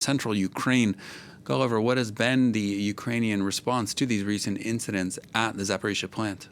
central Ukraine. Gulliver, what has been the Ukrainian response to these recent incidents at the Zaporizhzhia plant?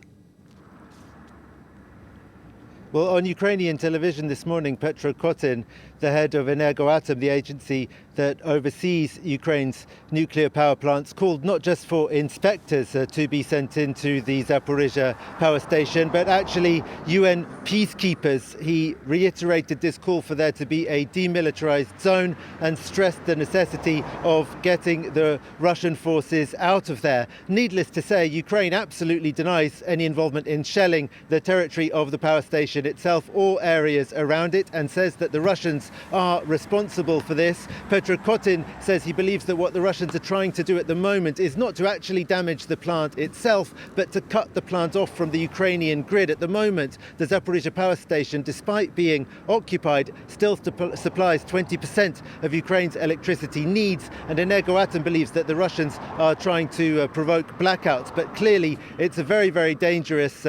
Well, on Ukrainian television this morning, Energoatom, the head of Energoatom, the agency that oversees Ukraine's nuclear power plants, called not just for inspectors to be sent into the Zaporizhzhia power station, but actually UN peacekeepers. He reiterated this call for there to be a demilitarized zone and stressed the necessity of getting the Russian forces out of there. Needless to say, Ukraine absolutely denies any involvement in shelling the territory of the power station itself or areas around it, and says that the Russians are responsible for this. Energoatom says he believes that what the Russians are trying to do at the moment is not to actually damage the plant itself, but to cut the plant off from the Ukrainian grid. At the moment, the Zaporizhzhia power station, despite being occupied, still supplies 20% of Ukraine's electricity needs, and Energoatom believes that the Russians are trying to provoke blackouts. But clearly, it's a very, very dangerous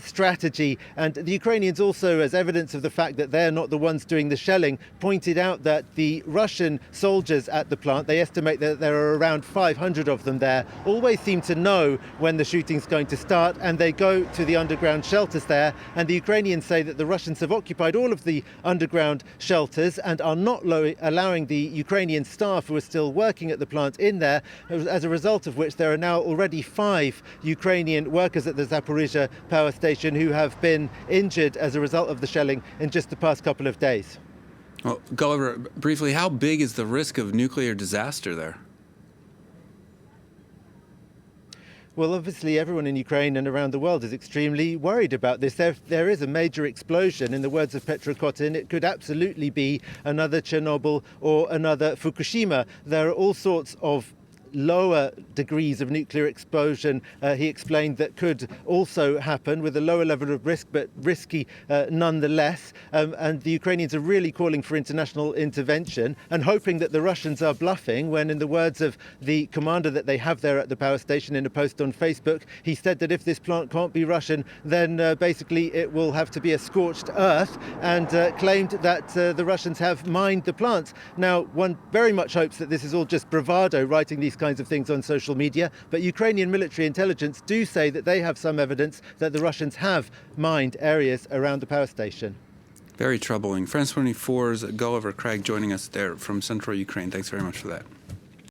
strategy, and the Ukrainians also, as evidence of the fact that they're not the ones doing the shelling, pointed out that the Russian soldiers at the plant, they estimate that there are around 500 of them there, always seem to know when the shooting's going to start, and they go to the underground shelters there. And the Ukrainians say that the Russians have occupied all of the underground shelters and are not allowing the Ukrainian staff who are still working at the plant in there, as a result of which there are now already 5 Ukrainian workers at the Zaporizhzhia power station who have been injured as a result of the shelling in just the past couple of days. Well, Gulliver, briefly, how big is the risk of nuclear disaster there? Well, obviously, everyone in Ukraine and around the world is extremely worried about this. There is a major explosion. In the words of Energoatom, it could absolutely be another Chernobyl or another Fukushima. There are all sorts of lower degrees of nuclear explosion, he explained, that could also happen with a lower level of risk, but risky nonetheless. And the Ukrainians are really calling for international intervention and hoping that the Russians are bluffing when, in the words of the commander that they have there at the power station in a post on Facebook, he said that if this plant can't be Russian, then basically it will have to be a scorched earth, and claimed that the Russians have mined the plant. Now, one very much hopes that this is all just bravado, writing these kinds of things on social media, but Ukrainian military intelligence do say that they have some evidence that the Russians have mined areas around the power station. Very troubling. France 24's Gulliver Cragg joining us there from central Ukraine. Thanks very much for that.